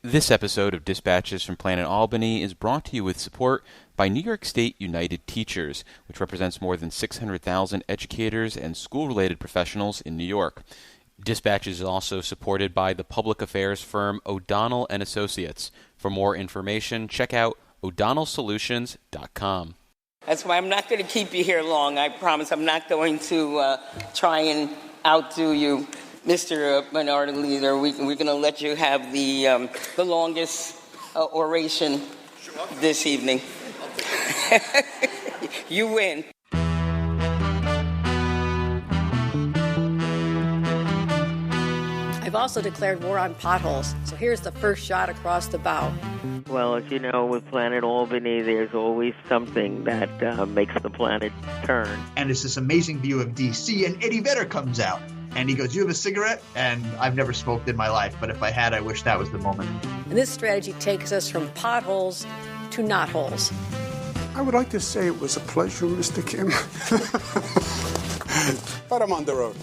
This episode of Dispatches from Planet Albany is brought to you with support by New York State United Teachers, which represents more than 600,000 educators and school-related professionals in New York. Dispatches is also supported by the public affairs firm O'Donnell & Associates. For more information, check out o'donnellsolutions.com. That's why I'm not going to keep you here long. I promise I'm not going to try and outdo you, Mr. Minority Leader. We're going to let you have the longest oration this evening. You win. I've also declared war on potholes, so here's the first shot across the bow. Well, as you know, with Planet Albany, there's always something that makes the planet turn. And it's this amazing view of D.C., and Eddie Vedder comes out, and he goes, "You have a cigarette?" And I've never smoked in my life, but if I had, I wish that was the moment. And this strategy takes us from potholes to knotholes. I would like to say it was a pleasure, Mr. Kim. But I'm on the road.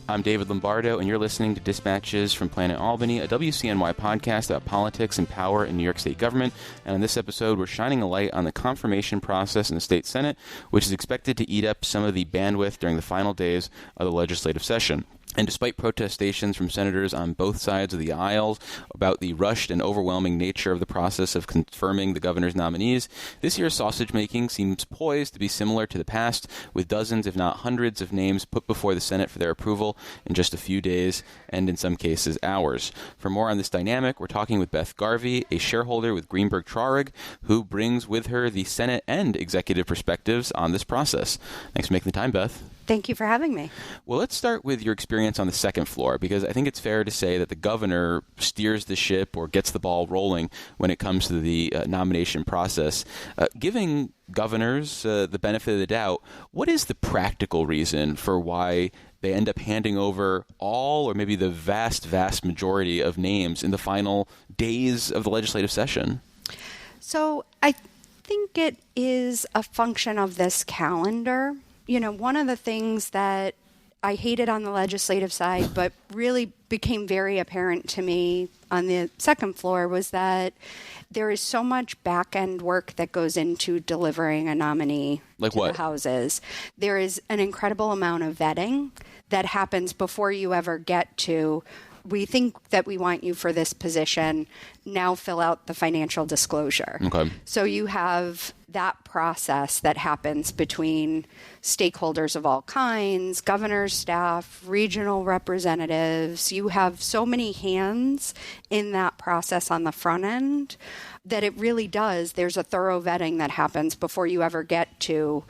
I'm David Lombardo, and you're listening to Dispatches from Planet Albany, a WCNY podcast about politics and power in New York State government. And in this episode, we're shining a light on the confirmation process in the state Senate, which is expected to eat up some of the bandwidth during the final days of the legislative session. And despite protestations from senators on both sides of the aisle about the rushed and overwhelming nature of the process of confirming the governor's nominees, this year's sausage-making seems poised to be similar to the past, with dozens, if not hundreds, of names put before the Senate for their approval in just a few days, and in some cases, hours. For more on this dynamic, we're talking with Beth Garvey, a shareholder with Greenberg Traurig, who brings with her the Senate and executive perspectives on this process. Thanks for making the time, Beth. Thank you for having me. Well, let's start with your experience on the second floor, because I think it's fair to say that the governor steers the ship or gets the ball rolling when it comes to the nomination process. Giving governors the benefit of the doubt, what is the practical reason for why they end up handing over all or maybe the vast, vast majority of names in the final days of the legislative session? So I think it is a function of this calendar. You know, one of the things that I hated on the legislative side, but really became very apparent to me on the second floor, was that there is so much back-end work that goes into delivering a nominee to the houses. There is an incredible amount of vetting that happens before you ever get to, we think that we want you for this position, now fill out the financial disclosure. Okay. So you have that process that happens between stakeholders of all kinds, governor's staff, regional representatives. You have so many hands in that process on the front end that it really does. There's a thorough vetting that happens before you ever get to,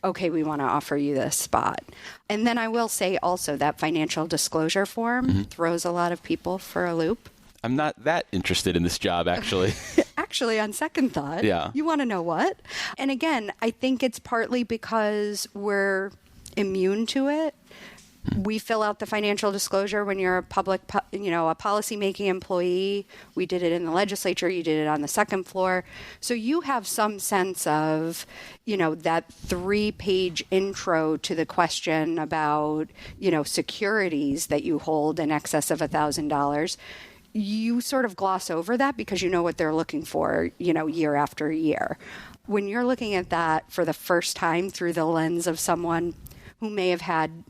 okay, we want to offer you this spot. And then I will say also that financial disclosure form throws a lot of people for a loop. I'm not that interested in this job, actually. Actually, on second thought, yeah. You want to know what? And again, I think it's partly because we're immune to it. We fill out the financial disclosure when you're a public, a policymaking employee. We did it in the legislature. You did it on the second floor. So you have some sense of, that 3-page intro to the question about, securities that you hold in excess of $1,000. You sort of gloss over that because you know what they're looking for, year after year. When you're looking at that for the first time through the lens of someone who may have had,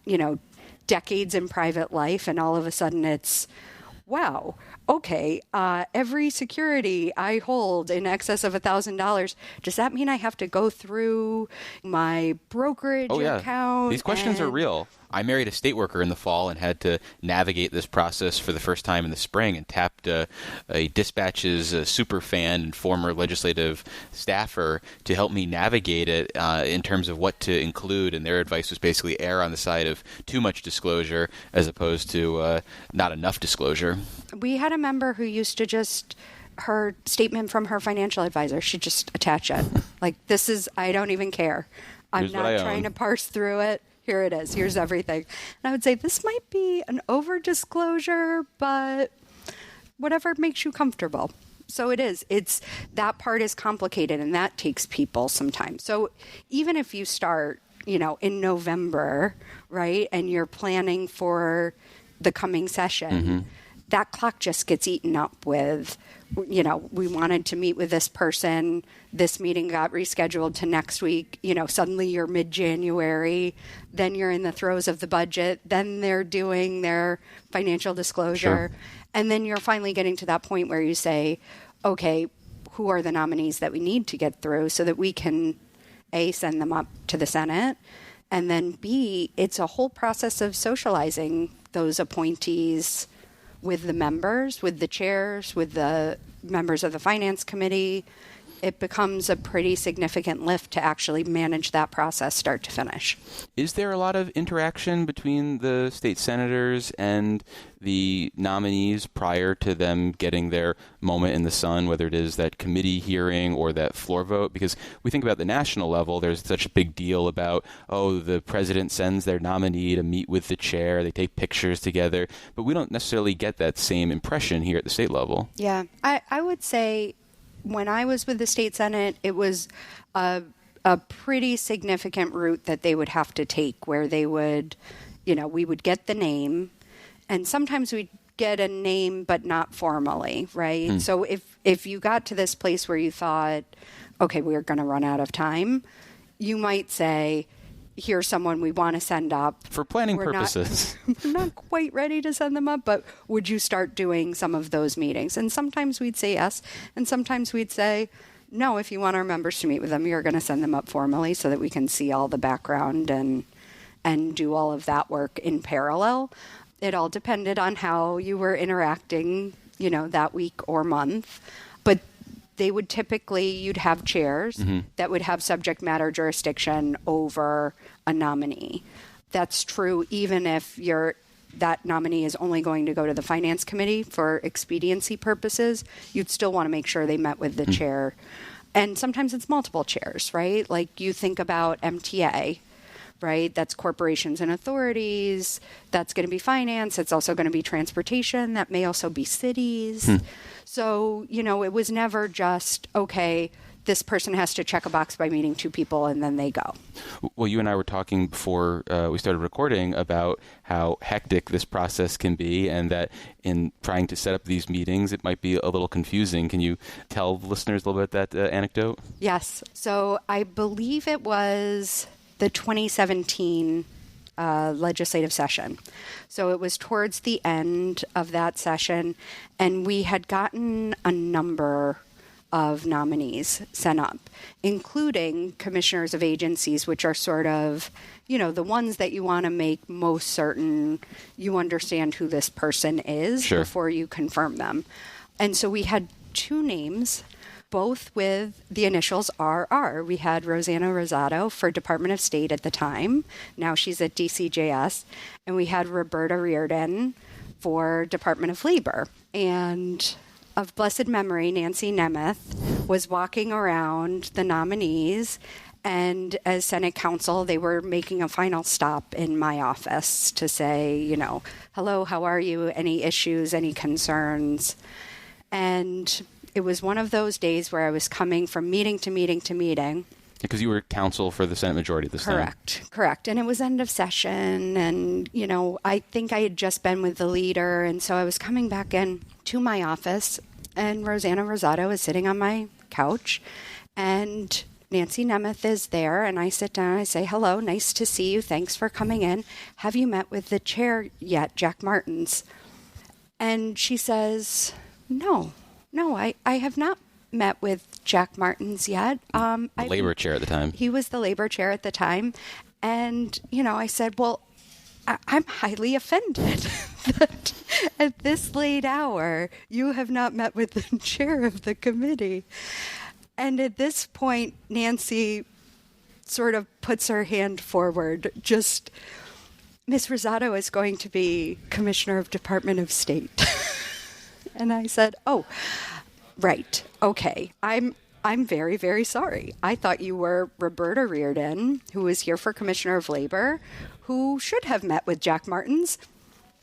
decades in private life, and all of a sudden it's, wow, okay, every security I hold in excess of $1,000, does that mean I have to go through my brokerage account? These questions are real. I married a state worker in the fall and had to navigate this process for the first time in the spring, and tapped a Dispatches super fan and former legislative staffer to help me navigate it in terms of what to include. And their advice was basically err on the side of too much disclosure as opposed to not enough disclosure. We had a member who used to just, her statement from her financial advisor, she'd just attach it. Like, this is, I don't even care. I'm not trying to parse through it. Here it is. Here's everything. And I would say this might be an over-disclosure, but whatever makes you comfortable. So it is. That part is complicated, and that takes people some time. So even if you start, in November, right, and you're planning for the coming session, that clock just gets eaten up with, we wanted to meet with this person. This meeting got rescheduled to next week. Suddenly you're mid-January. Then you're in the throes of the budget. Then they're doing their financial disclosure. Sure. And then you're finally getting to that point where you say, okay, who are the nominees that we need to get through so that we can, A, send them up to the Senate, and then B, it's a whole process of socializing those appointees with the members, with the chairs, with the members of the Finance Committee. It becomes a pretty significant lift to actually manage that process start to finish. Is there a lot of interaction between the state senators and the nominees prior to them getting their moment in the sun, whether it is that committee hearing or that floor vote? Because we think about the national level, there's such a big deal about, the president sends their nominee to meet with the chair, they take pictures together, but we don't necessarily get that same impression here at the state level. Yeah, I would say when I was with the state Senate, it was a pretty significant route that they would have to take where they would, we would get the name, and sometimes we'd get a name but not formally, right? So if you got to this place where you thought, okay, we're going to run out of time, you might say, here's someone we want to send up. For planning purposes. We're not quite ready to send them up, but would you start doing some of those meetings? And sometimes we'd say yes, and sometimes we'd say, no, if you want our members to meet with them, you're going to send them up formally so that we can see all the background and do all of that work in parallel. It all depended on how you were interacting, that week or month. But they would typically, you'd have chairs that would have subject matter jurisdiction over a nominee. That's true even if that nominee is only going to go to the Finance Committee for expediency purposes. You'd still want to make sure they met with the chair. And sometimes it's multiple chairs, right? Like you think about MTA, right? That's corporations and authorities. That's going to be finance. It's also going to be transportation. That may also be cities. So, it was never just, okay, this person has to check a box by meeting two people and then they go. Well, you and I were talking before we started recording about how hectic this process can be and that in trying to set up these meetings, it might be a little confusing. Can you tell the listeners a little bit about that anecdote? Yes. So I believe it was the 2017 legislative session. So it was towards the end of that session, and we had gotten a number of nominees sent up, including commissioners of agencies, which are sort of, the ones that you want to make most certain you understand who this person is before you confirm them. And so we had two names, both with the initials RR. We had Rosanna Rosado for Department of State at the time. Now she's at DCJS. And we had Roberta Reardon for Department of Labor. And of blessed memory, Nancy Nemeth was walking around the nominees. And as Senate counsel, they were making a final stop in my office to say, hello, how are you? Any issues, any concerns? And it was one of those days where I was coming from meeting to meeting to meeting. Because you were counsel for the Senate majority at this time. Correct. And it was end of session. And, I think I had just been with the leader. And so I was coming back in to my office. And Rosanna Rosado is sitting on my couch. And Nancy Nemeth is there. And I sit down and I say, hello, nice to see you. Thanks for coming in. Have you met with the chair yet, Jack Martins? And she says, No, I have not met with Jack Martins yet. The labor chair at the time. He was the labor chair at the time. And, I said, well, I'm highly offended that at this late hour you have not met with the chair of the committee. And at this point, Nancy sort of puts her hand forward. Just, Ms. Rosado is going to be Commissioner of Department of State. And I said, oh, right. Okay. I'm very, very sorry. I thought you were Roberta Reardon, who was here for Commissioner of Labor, who should have met with Jack Martins.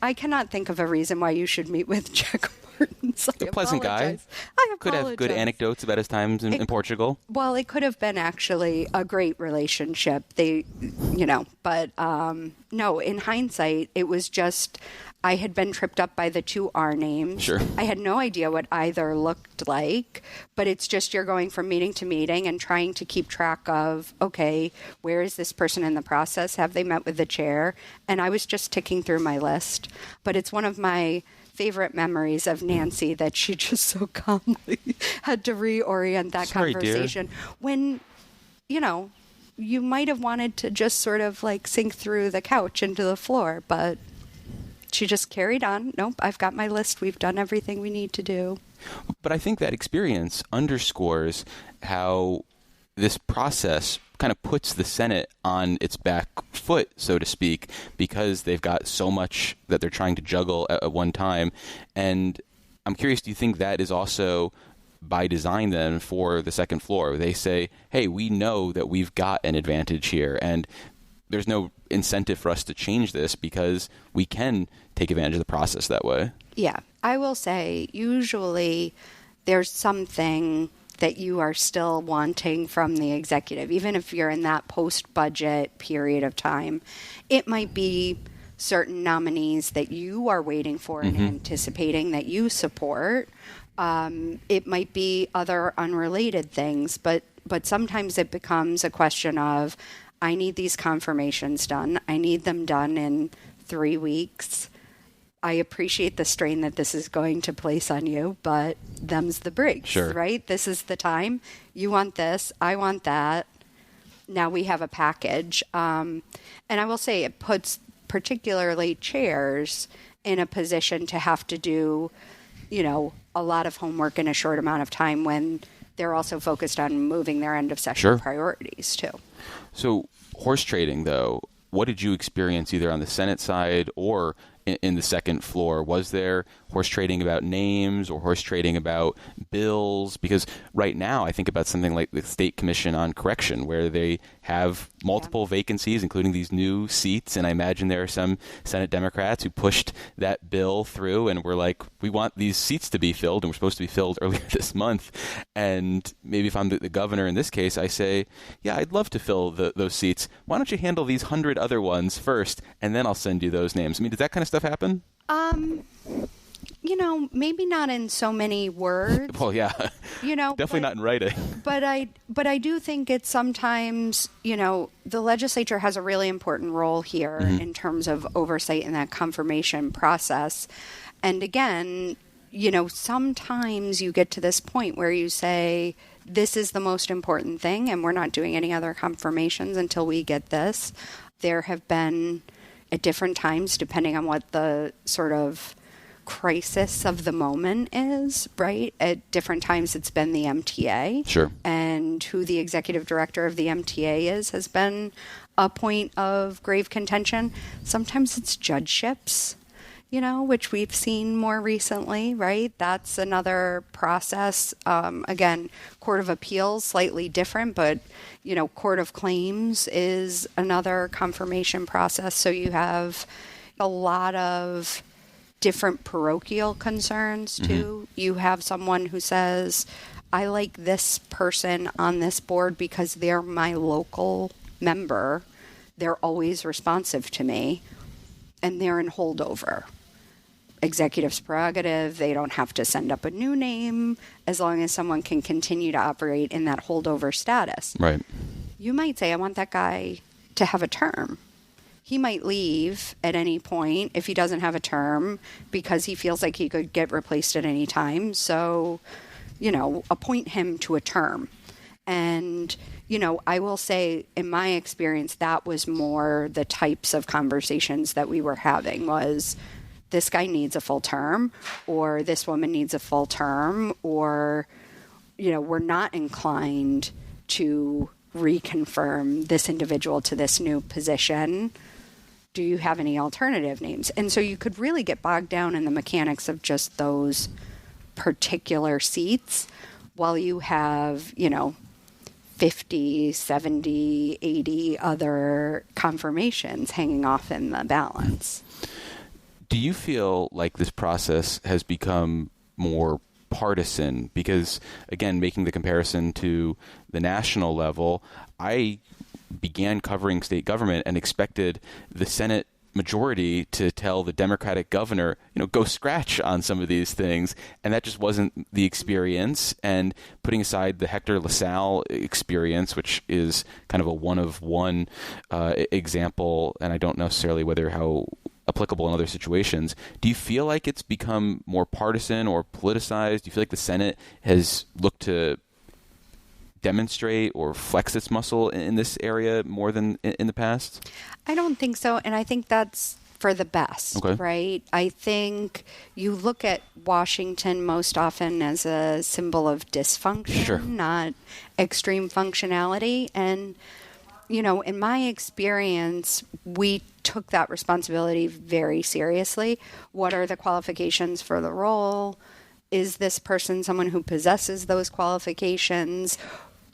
I cannot think of a reason why you should meet with Jack Martins. names. A pleasant guy. I could have good anecdotes about his times in Portugal. Well, it could have been actually a great relationship. But no, in hindsight, it was just I had been tripped up by the two R names. Sure. I had no idea what either looked like, but it's just you're going from meeting to meeting and trying to keep track of, okay, where is this person in the process? Have they met with the chair? And I was just ticking through my list. But it's one of my favorite memories of Nancy that she just so calmly had to reorient that conversation. Dear. When, you might have wanted to just sort of like sink through the couch into the floor, but she just carried on. Nope, I've got my list. We've done everything we need to do. But I think that experience underscores how this process kind of puts the Senate on its back foot, so to speak, because they've got so much that they're trying to juggle at one time. And I'm curious, do you think that is also by design then for the second floor? They say, hey, we know that we've got an advantage here, and there's no incentive for us to change this because we can take advantage of the process that way. Yeah, I will say usually there's something that you are still wanting from the executive, even if you're in that post-budget period of time. It might be certain nominees that you are waiting for and anticipating that you support. It might be other unrelated things, but sometimes it becomes a question of, I need these confirmations done. I need them done in 3 weeks. I appreciate the strain that this is going to place on you, but them's the breaks, sure. Right? This is the time. You want this. I want that. Now we have a package. And I will say it puts particularly chairs in a position to have to do, a lot of homework in a short amount of time when they're also focused on moving their end of session priorities too. So horse trading, though, what did you experience either on the Senate side or in the second floor? Was there horse trading about names or horse trading about bills? Because right now I think about something like the State Commission on Correction, where they have multiple vacancies, including these new seats. And I imagine there are some Senate Democrats who pushed that bill through and were like, we want these seats to be filled, and we're supposed to be filled earlier this month. And maybe if I'm the governor in this case, I say, yeah, I'd love to fill those seats. Why don't you handle these 100 other ones first, and then I'll send you those names? I mean, does that kind of stuff happen? Maybe not in so many words. Well, yeah. Definitely not in writing. But I do think it's sometimes, the legislature has a really important role here in terms of oversight in that confirmation process. And again, sometimes you get to this point where you say, this is the most important thing, and we're not doing any other confirmations until we get this. There have been, at different times, depending on what the sort of crisis of the moment is, right? At different times, it's been the MTA. Sure. And who the executive director of the MTA is has been a point of grave contention. Sometimes it's judgeships, which we've seen more recently, right? That's another process. Again, Court of Appeals, slightly different, but, Court of Claims is another confirmation process. So you have a lot of different parochial concerns, too. You have someone who says, I like this person on this board because they're my local member. They're always responsive to me, and they're in holdover. Executive's prerogative, they don't have to send up a new name as long as someone can continue to operate in that holdover status. Right. You might say, I want that guy to have a term. He might leave at any point if he doesn't have a term because he feels like he could get replaced at any time. So, appoint him to a term. And, I will say, in my experience, that was more the types of conversations that we were having was, this guy needs a full term, or this woman needs a full term, or, we're not inclined to reconfirm this individual to this new position. Do you have any alternative names? And so you could really get bogged down in the mechanics of just those particular seats while you have, 50, 70, 80 other confirmations hanging off in the balance. Do you feel like this process has become more partisan? Because, again, making the comparison to the national level, I began covering state government and expected the Senate majority to tell the Democratic governor, go scratch on some of these things. And that just wasn't the experience. And putting aside the Hector LaSalle experience, which is kind of a one-of-one example, and I don't know necessarily how applicable in other situations, do you feel like it's become more partisan or politicized? Do you feel like the Senate has looked to demonstrate or flex its muscle in this area more than in the past? I don't think so. And I think that's for the best, right? I think you look at Washington most often as a symbol of dysfunction, not extreme functionality. And, in my experience, we took that responsibility very seriously. What are the qualifications for the role? Is this person someone who possesses those qualifications?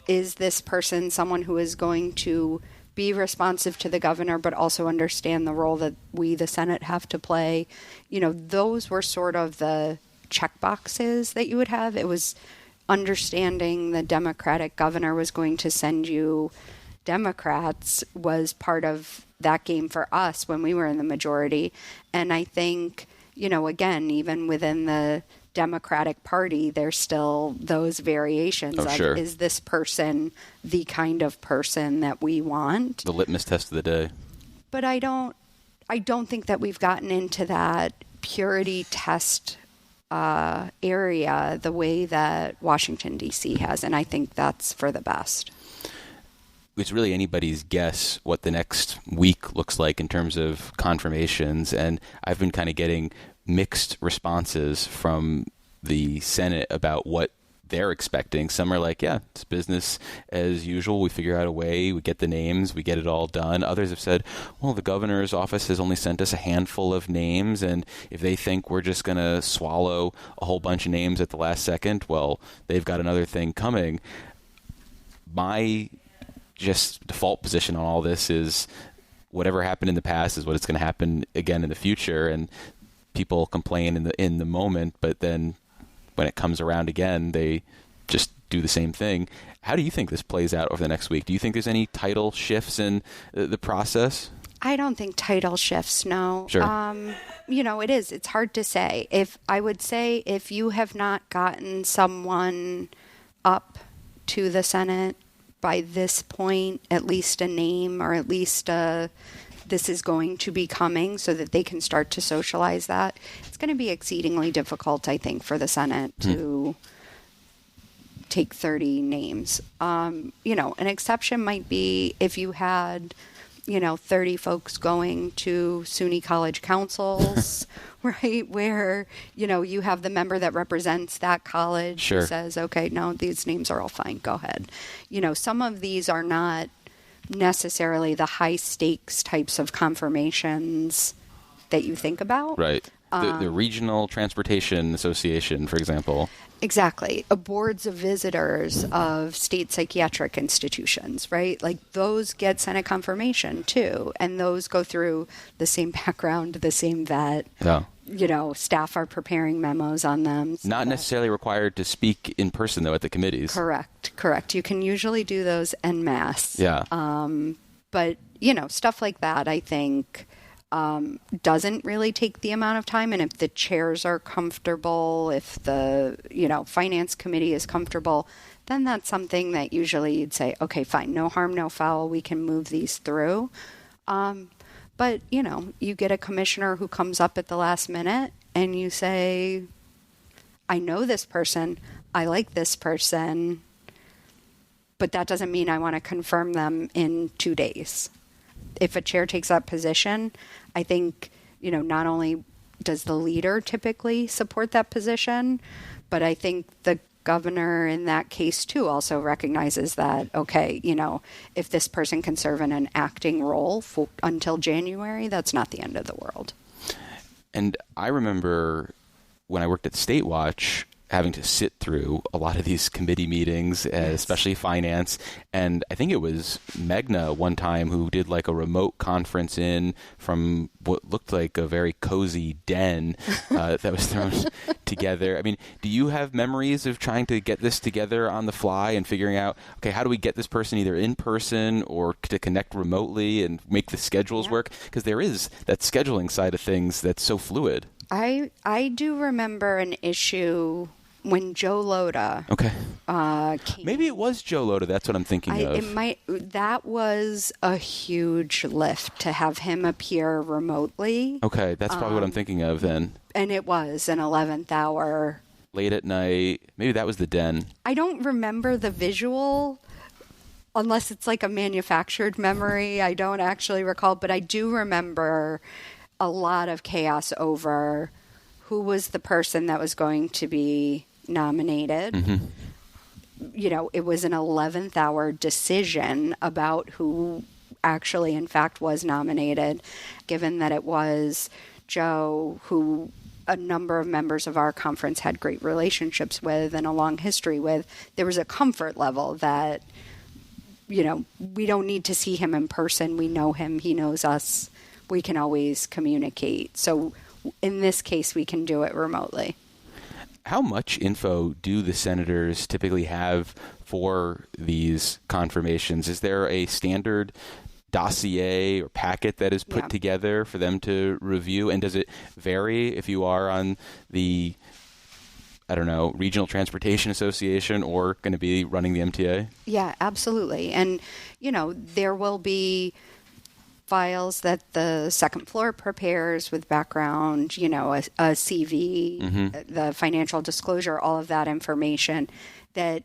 Is this person someone who is going to be responsive to the governor, but also understand the role that we, the Senate, have to play? Those were sort of the check boxes that you would have. It was understanding the Democratic governor was going to send you Democrats was part of that game for us when we were in the majority. And I think, again, even within the Democratic Party, there's still those variations of, is this person the kind of person that we want? The litmus test of the day. But I don't think that we've gotten into that purity test area the way that Washington, D.C. has, and I think that's for the best. It's really anybody's guess what the next week looks like in terms of confirmations, and I've been kind of getting mixed responses from the Senate about what they're expecting. Some are like, yeah, it's business as usual. We figure out a way. We get the names. We get it all done. Others have said, well, the governor's office has only sent us a handful of names, and if they think we're just going to swallow a whole bunch of names at the last second, well, they've got another thing coming. My just default position on all this is whatever happened in the past is what it's going to happen again in the future, and people complain in the moment, but then when it comes around again, they just do the same thing. How do you think this plays out over the next week? Do you think there's any title shifts in the process? I don't think title shifts, no. Sure. It's hard to say. If you have not gotten someone up to the Senate by this point, at least a name or at least this is going to be coming so that they can start to socialize that, it's going to be exceedingly difficult, I think, for the Senate to take 30 names. An exception might be if you had, 30 folks going to SUNY college councils, right, where, you have the member that represents that college who says, okay, no, these names are all fine, go ahead. Some of these are not necessarily the high stakes types of confirmations that you think about. Right. The Regional Transportation Association, for example. Exactly. Boards of visitors of state psychiatric institutions, right? Like those get Senate confirmation too. And those go through the same background, the same vet. Yeah. Staff are preparing memos on them. Not necessarily required to speak in person, though, at the committees. Correct. You can usually do those en masse. Yeah. But, stuff like that, I think, doesn't really take the amount of time. And if the chairs are comfortable, if the, finance committee is comfortable, then that's something that usually you'd say, okay, fine, no harm, no foul. We can move these through. But, you get a commissioner who comes up at the last minute and you say, I know this person, I like this person, but that doesn't mean I want to confirm them in 2 days. If a chair takes that position, I think, not only does the leader typically support that position, but I think the governor in that case too also recognizes that, okay, if this person can serve in an acting role until January, that's not the end of the world. And I remember when I worked at State Watch having to sit through a lot of these committee meetings, especially finance. And I think it was Megna one time who did like a remote conference in from what looked like a very cozy den that was thrown together. I mean, do you have memories of trying to get this together on the fly and figuring out, okay, how do we get this person either in person or to connect remotely and make the schedules work? Because there is that scheduling side of things that's so fluid. I do remember an issue when Joe Lhota came. Maybe it was Joe Lhota. That's what I'm thinking of. That was a huge lift to have him appear remotely. Okay, that's probably what I'm thinking of then. And it was an 11th hour. Late at night. Maybe that was the den. I don't remember the visual, unless it's like a manufactured memory. I don't actually recall, but I do remember a lot of chaos over who was the person that was going to be nominated. Mm-hmm. You know, it was an 11th hour decision about who actually, in fact, was nominated, given that it was Joe, who a number of members of our conference had great relationships with and a long history with. There was a comfort level that, you know, we don't need to see him in person. We know him. He knows us. We can always communicate. So in this case, we can do it remotely. How much info do the senators typically have for these confirmations? Is there a standard dossier or packet that is put together for them to review? And does it vary if you are on the, I don't know, Regional Transportation Association or going to be running the MTA? Yeah, absolutely. And, you know, there will be files that the second floor prepares with background, you know, a CV, the financial disclosure, all of that information that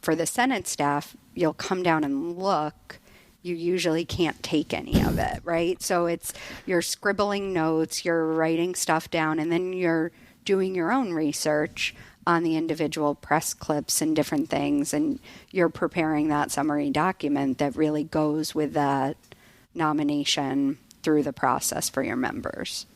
for the Senate staff, you'll come down and look. You usually can't take any of it, right? So you're scribbling notes, you're writing stuff down, and then you're doing your own research on the individual press clips and different things, and you're preparing that summary document that really goes with that nomination through the process for your members.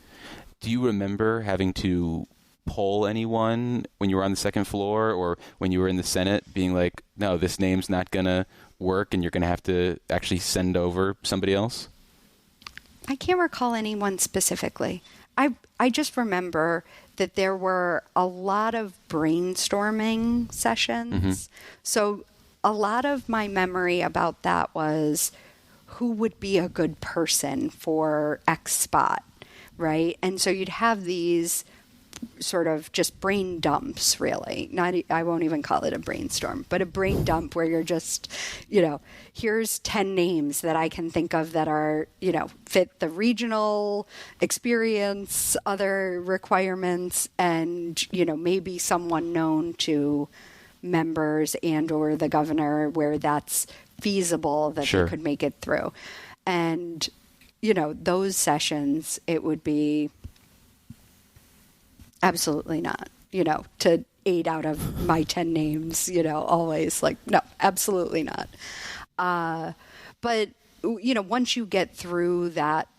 Do you remember having to poll anyone when you were on the second floor or when you were in the Senate being like, no, this name's not going to work and you're going to have to actually send over somebody else? I can't recall anyone specifically. I just remember that there were a lot of brainstorming sessions. So a lot of my memory about that was who would be a good person for X spot, right? And so you'd have these sort of just brain dumps, really. I won't even call it a brainstorm, but a brain dump where you're just, you know, here's 10 names that I can think of that are, you know, fit the regional experience, other requirements, and, you know, maybe someone known to members and or the governor where that's feasible that they could make it through. And, you know, those sessions, it would be absolutely not, you know, to 8 out of my 10 names, you know, always like, no, absolutely not. But, you know, once you get through that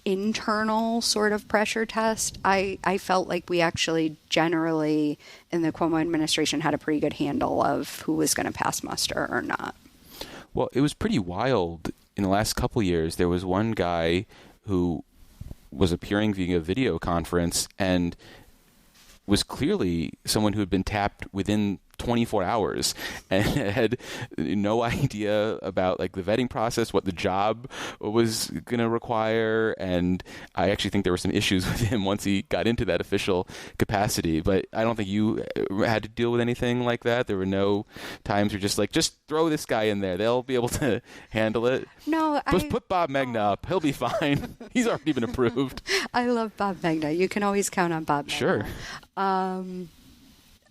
internal sort of pressure test, I felt like we actually generally in the Cuomo administration had a pretty good handle of who was going to pass muster or not. Well, it was pretty wild. In the last couple of years, there was one guy who was appearing via a video conference and was clearly someone who had been tapped within 24 hours and had no idea about like the vetting process, what the job was going to require. And I actually think there were some issues with him once he got into that official capacity. But I don't think you had to deal with anything like that. There were no times you're just like, just throw this guy in there. They'll be able to handle it. No, just put Bob Megna up. He'll be fine. He's already been approved. I love Bob Megna. You can always count on Bob Megna. Sure.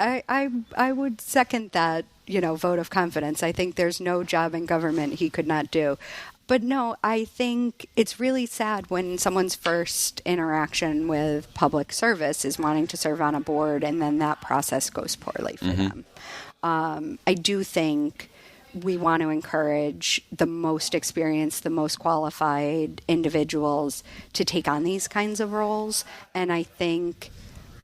I would second that, you know, vote of confidence. I think there's no job in government he could not do. But no, I think it's really sad when someone's first interaction with public service is wanting to serve on a board and then that process goes poorly for them. I do think we want to encourage the most experienced, the most qualified individuals to take on these kinds of roles. And I think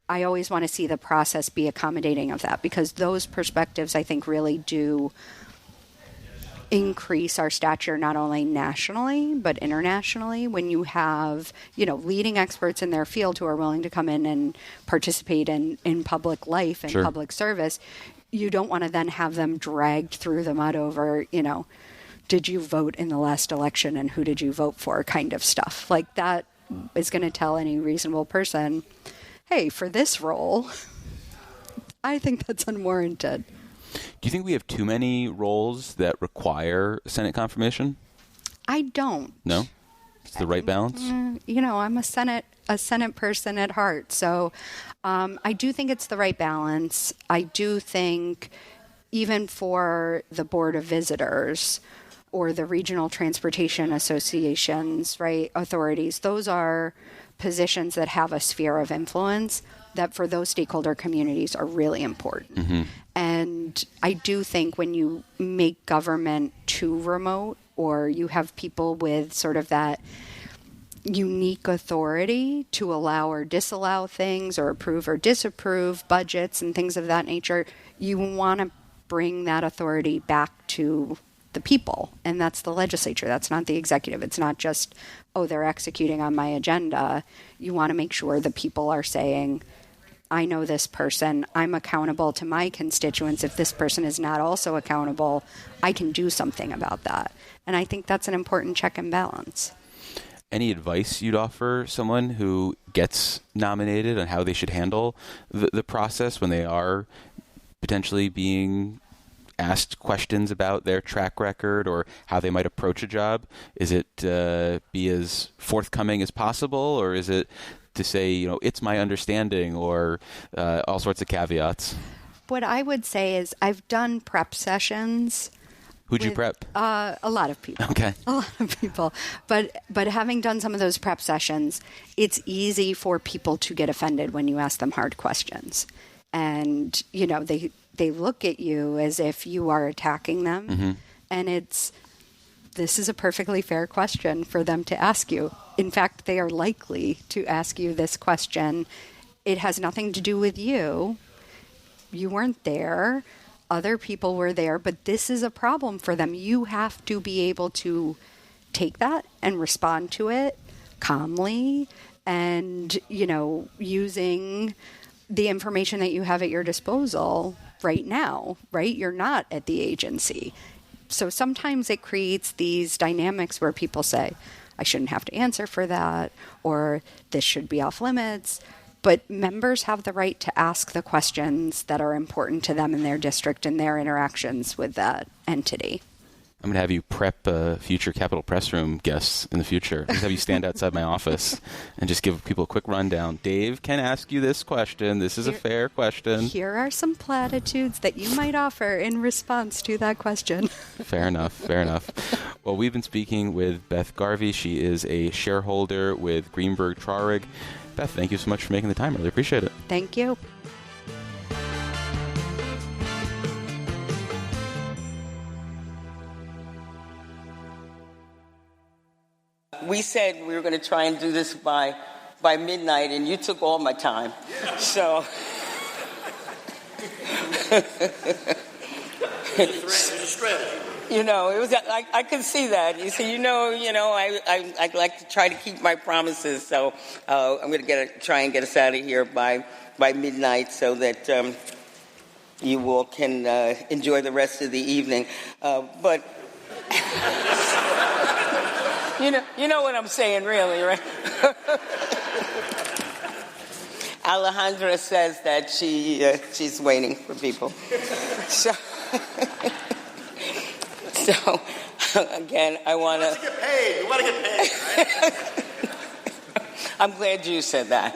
I always want to see the process be accommodating of that, because those perspectives, I think, really do increase our stature not only nationally but internationally. When you have, leading experts in their field who are willing to come in and participate in public life and public service, you don't want to then have them dragged through the mud over, did you vote in the last election and who did you vote for kind of stuff. Like, that is going to tell any reasonable person, hey, for this role, I think that's unwarranted. Do you think we have too many roles that require Senate confirmation? I don't. No? It's the right balance? I'm a Senate person at heart. So I do think it's the right balance. I do think even for the Board of Visitors or the regional transportation associations, right, authorities, those are positions that have a sphere of influence that for those stakeholder communities are really important. Mm-hmm. And I do think when you make government too remote, or you have people with sort of that unique authority to allow or disallow things or approve or disapprove budgets and things of that nature, you want to bring that authority back to the people. And that's the legislature. That's not the executive. It's not just, they're executing on my agenda. You want to make sure the people are saying, I know this person. I'm accountable to my constituents. If this person is not also accountable, I can do something about that. And I think that's an important check and balance. Any advice you'd offer someone who gets nominated on how they should handle the process when they are potentially being asked questions about their track record or how they might approach a job? Is it be as forthcoming as possible, or is it to say, it's my understanding, or all sorts of caveats? What I would say is I've done prep sessions. Who'd you prep? A lot of people. Okay. A lot of people. But having done some of those prep sessions, it's easy for people to get offended when you ask them hard questions. And, they look at you as if you are attacking them. Mm-hmm. And this is a perfectly fair question for them to ask you. In fact, they are likely to ask you this question. It has nothing to do with you. You weren't there. Other people were there, but this is a problem for them. You have to be able to take that and respond to it calmly and, using the information that you have at your disposal right now, right? You're not at the agency. So sometimes it creates these dynamics where people say, I shouldn't have to answer for that, or this should be off limits. But members have the right to ask the questions that are important to them in their district and their interactions with that entity. I'm going to have you prep future Capitol Press Room guests in the future. I'm going to have you stand outside my office and just give people a quick rundown. Dave can ask you this question. This is a fair question. Here are some platitudes that you might offer in response to that question. Fair enough. Fair enough. Well, we've been speaking with Beth Garvey. She is a shareholder with Greenberg Traurig. Beth, thank you so much for making the time. Really appreciate it. Thank you. We said we were going to try and do this by midnight, and you took all my time. Yeah. So it's a strategy. It was. I could see that. You see, I'd like to try to keep my promises. So I'm going to try and get us out of here by midnight, so that you all can enjoy the rest of the evening. But you know what I'm saying, really, right? Alejandra says that she's waiting for people. So again, I want to. You want to get paid. You want to get paid, right? I'm glad you said that.